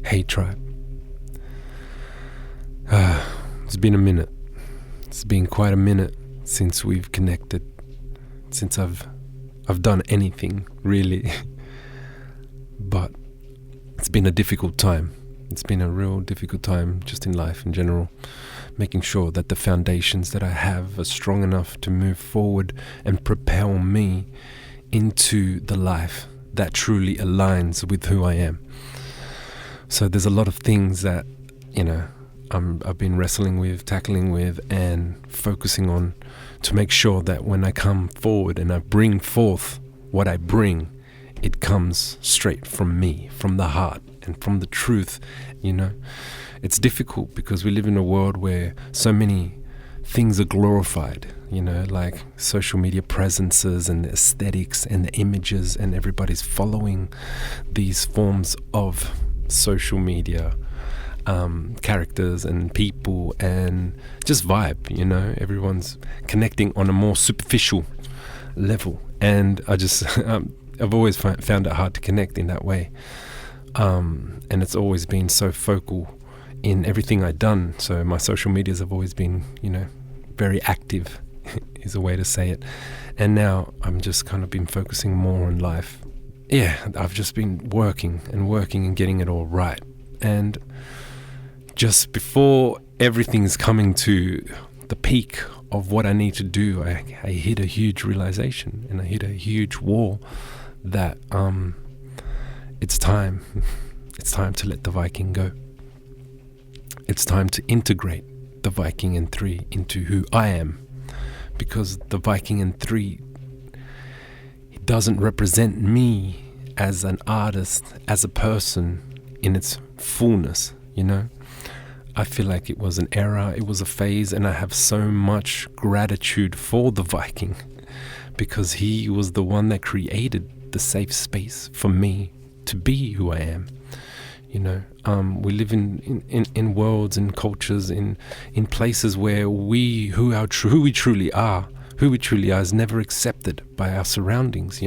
Hey tribe. It's been a minute. It's been quite a minute since we've connected. Since I've done anything, really. But it's been a difficult time. It's been a real difficult time just in life in general. Making sure that the foundations that I have are strong enough to move forward and propel me into the life that truly aligns with who I am. So there's a lot of things that, I've been wrestling with, tackling with, and focusing on to make sure that when I come forward and I bring forth what I bring, it comes straight from me, from the heart and from the truth. It's difficult because we live in a world where so many things are glorified, like social media presences and the aesthetics and the images, and everybody's following these forms of social media characters and people and just vibe. Everyone's connecting on a more superficial level, and I just I've always found it hard to connect in that way, and it's always been so focal in everything I've done. So my social medias have always been very active is a way to say it, and now I'm just kind of been focusing more on life. I've just been working and getting it all right. And just before everything's coming to the peak of what I need to do, I hit a huge realization and I hit a huge wall that it's time to let the Viking go. It's time to integrate the Viking N3 into who I am, because the Viking N3, it doesn't represent me as an artist, as a person in its fullness. I feel like it was an era, it was a phase, and I have so much gratitude for the Viking, because he was the one that created the safe space for me to be who I am. We live in worlds and cultures, in places where who we truly are is never accepted by our surroundings.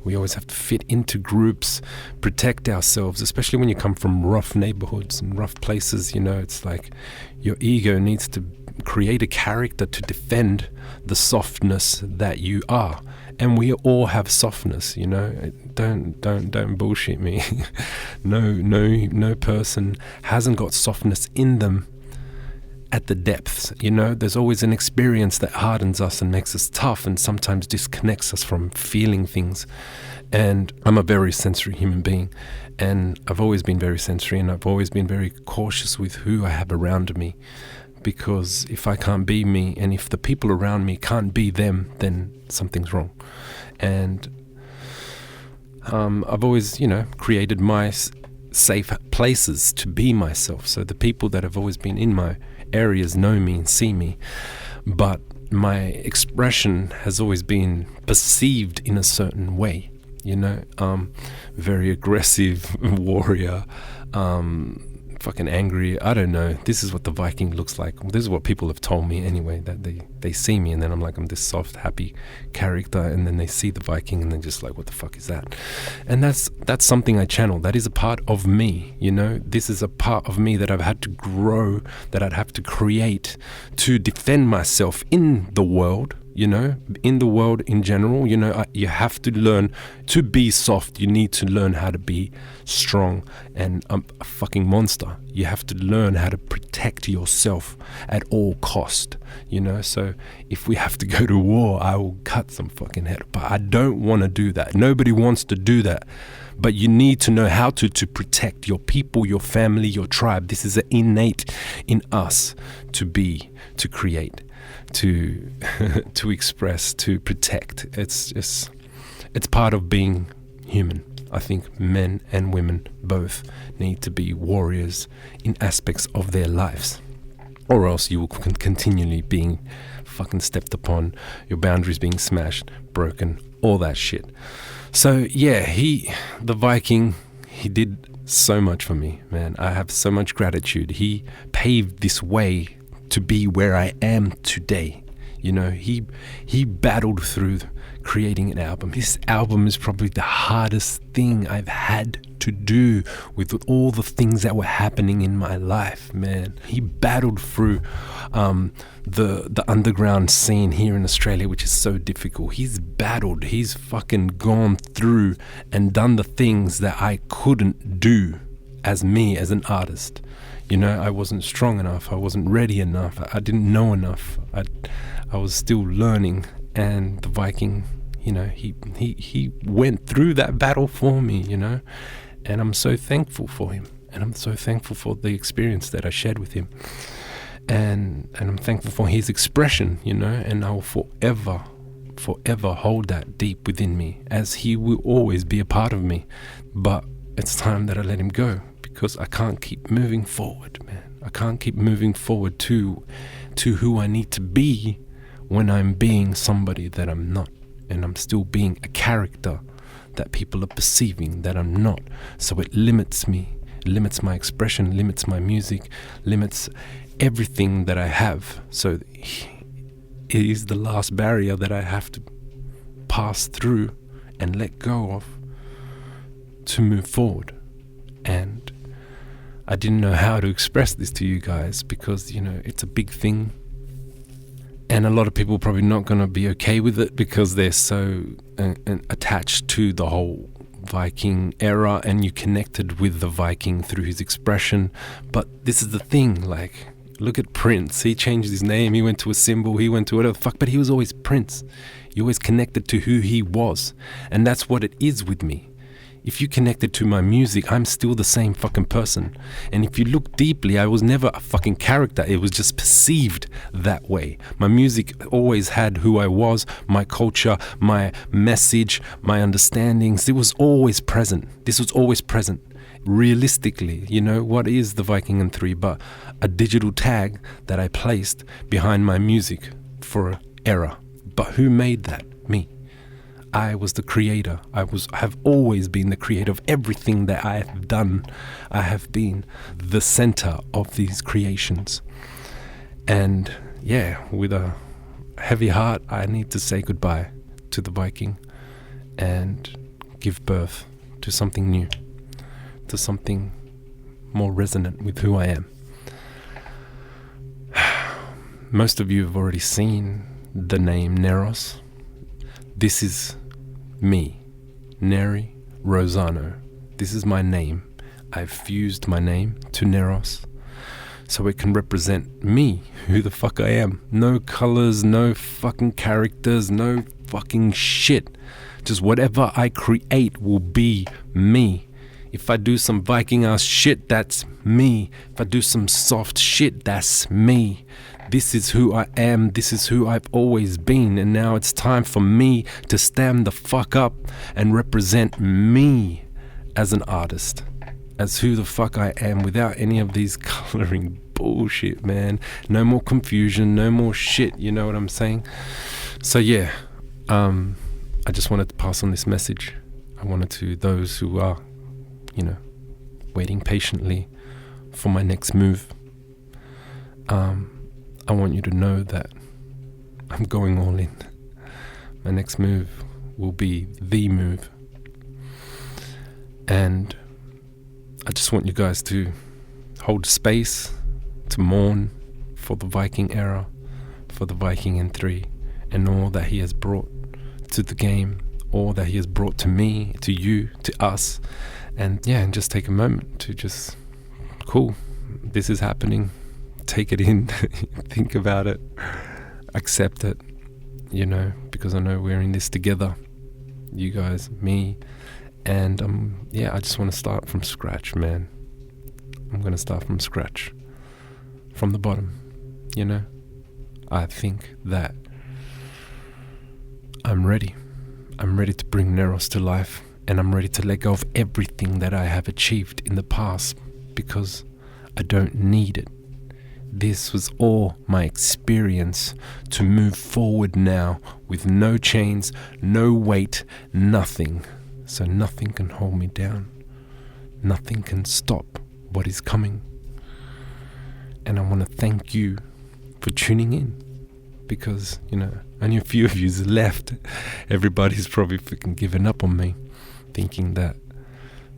We always have to fit into groups, protect ourselves, especially when you come from rough neighborhoods and rough places. It's like your ego needs to create a character to defend the softness that you are. And we all have softness, don't bullshit me. No person hasn't got softness in them at the depths. There's always an experience that hardens us and makes us tough, and sometimes disconnects us from feeling things. And I'm a very sensory human being, and I've always been very sensory, and I've always been very cautious with who I have around me, because if I can't be me, and if the people around me can't be them, then something's wrong. And I've always created my safe places to be myself, so the people that have always been in my areas know me and see me, but my expression has always been perceived in a certain way. Very aggressive warrior, fucking angry. I don't know. This is what the Viking looks like. This is what people have told me anyway, that they see me and then I'm like, I'm this soft, happy character, and then they see the Viking and they're just like, what the fuck is that? And that's something I channel. That is a part of me. This is a part of me that I've had to grow, that I'd have to create to defend myself in the world. In the world in general, you have to learn to be soft. You need to learn how to be strong, and a fucking monster. You have to learn how to protect yourself at all cost. So if we have to go to war, I will cut some fucking head. But I don't want to do that. Nobody wants to do that. But you need to know how to protect your people, your family, your tribe. This is innate in us to create, to express, to protect. It's part of being human. I think men and women both need to be warriors in aspects of their lives, or else you will continually being fucking stepped upon, your boundaries being smashed, broken, all that shit. So the Viking, he did so much for me, man. I have so much gratitude. He paved this way to be where I am today. He battled through creating an album. His album is probably the hardest thing I've had to do with all the things that were happening in my life, man. He battled through the underground scene here in Australia, which is so difficult. He's battled, he's fucking gone through and done the things that I couldn't do as me, as an artist. You know, I wasn't strong enough, I wasn't ready enough, I didn't know enough, I was still learning. And the Viking, you know, he went through that battle for me, you know, and I'm so thankful for him, and I'm so thankful for the experience that I shared with him, and I'm thankful for his expression, you know, and I'll forever hold that deep within me, as he will always be a part of me. But it's time that I let him go, because I can't keep moving forward, man. I can't keep moving forward to who I need to be when I'm being somebody that I'm not, and I'm still being a character that people are perceiving that I'm not. So it limits me, limits my expression, limits my music, limits everything that I have. So it is the last barrier that I have to pass through and let go of to move forward. And I didn't know how to express this to you guys, because, you know, it's a big thing. And a lot of people are probably not going to be okay with it, because they're so attached to the whole Viking era, and you connected with the Viking through his expression. But this is the thing, like, look at Prince. He changed his name, he went to a symbol, he went to whatever the fuck, but he was always Prince. You always connected to who he was. And that's what it is with me. If you connected to my music, I'm still the same fucking person. And if you look deeply, I was never a fucking character. It was just perceived that way. My music always had who I was, my culture, my message, my understandings. It was always present. This was always present. Realistically, you know, what is the Viking N3 but a digital tag that I placed behind my music for an era? But who made that? Me. I was the creator. I have always been the creator of everything that I have done. I have been the center of these creations. And yeah, with a heavy heart, I need to say goodbye to the Viking and give birth to something new, to something more resonant with who I am. Most of you have already seen the name Neros. This is me, Neri Rosano. This is my name. I've fused my name to Neros so it can represent me, who the fuck I am. No colors, no fucking characters, no fucking shit. Just whatever I create will be me. If I do some Viking ass shit, that's me. If I do some soft shit, that's me. This is who I am, this is who I've always been, and now it's time for me to stand the fuck up and represent me as an artist, as who the fuck I am, without any of these coloring bullshit, man. No more confusion, no more shit, you know what I'm saying? So yeah, I just wanted to pass on this message. I wanted to those who are, you know, waiting patiently for my next move. I want you to know that I'm going all in. My next move will be the move. And I just want you guys to hold space, to mourn for the Viking era, for the Viking N3, and all that he has brought to the game, all that he has brought to me, to you, to us. And yeah, and just take a moment to just, cool, this is happening. Take it in, think about it, accept it, you know, because I know we're in this together, you guys, me, and yeah, I just want to start from scratch, man. I'm going to start from scratch, from the bottom, you know. I think that I'm ready to bring Neros to life, and I'm ready to let go of everything that I have achieved in the past, because I don't need it. This was all my experience to move forward now with no chains, no weight, nothing. So nothing can hold me down. Nothing can stop what is coming. And I want to thank you for tuning in, because, you know, only a few of you left. Everybody's probably freaking given up on me, thinking that,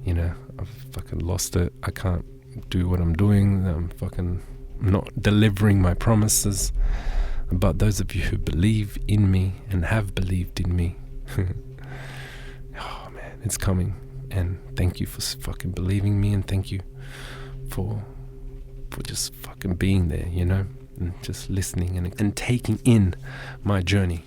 you know, I've fucking lost it. I can't do what I'm doing. I'm not delivering my promises. But those of you who believe in me and have believed in me, oh man, it's coming. And thank you for fucking believing me, and thank you for just fucking being there, you know, and just listening and taking in my journey.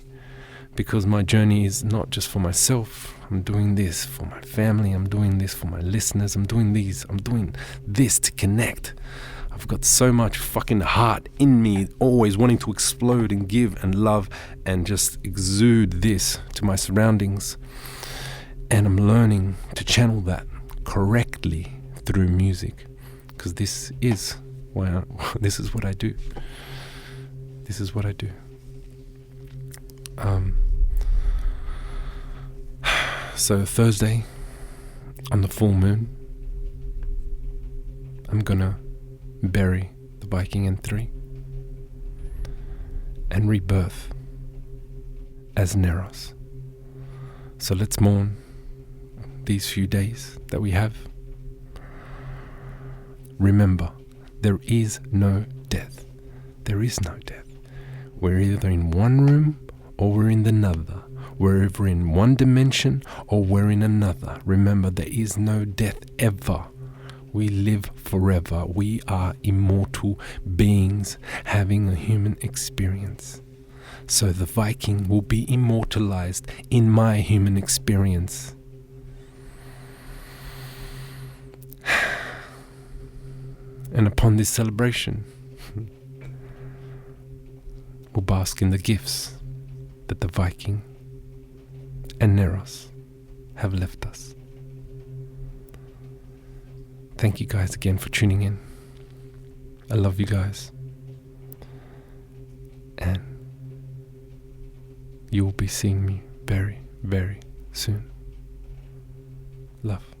Because my journey is not just for myself. I'm doing this for my family. I'm doing this for my listeners. I'm doing this to connect. I've got so much fucking heart in me, always wanting to explode and give and love and just exude this to my surroundings. And I'm learning to channel that correctly through music, because this is what I do. This is what I do. So Thursday, on the full moon, I'm gonna bury the Viking N3 and rebirth as Neros. So let's mourn these few days that we have. Remember, there is no death. There is no death. We're either in one room or we're in another. We're either in one dimension or we're in another. Remember, there is no death ever. We live forever. We are immortal beings having a human experience. So the Viking will be immortalized in my human experience. And upon this celebration, we'll bask in the gifts that the Viking and Neros have left us. Thank you guys again for tuning in. I love you guys. And you will be seeing me very, very soon. Love.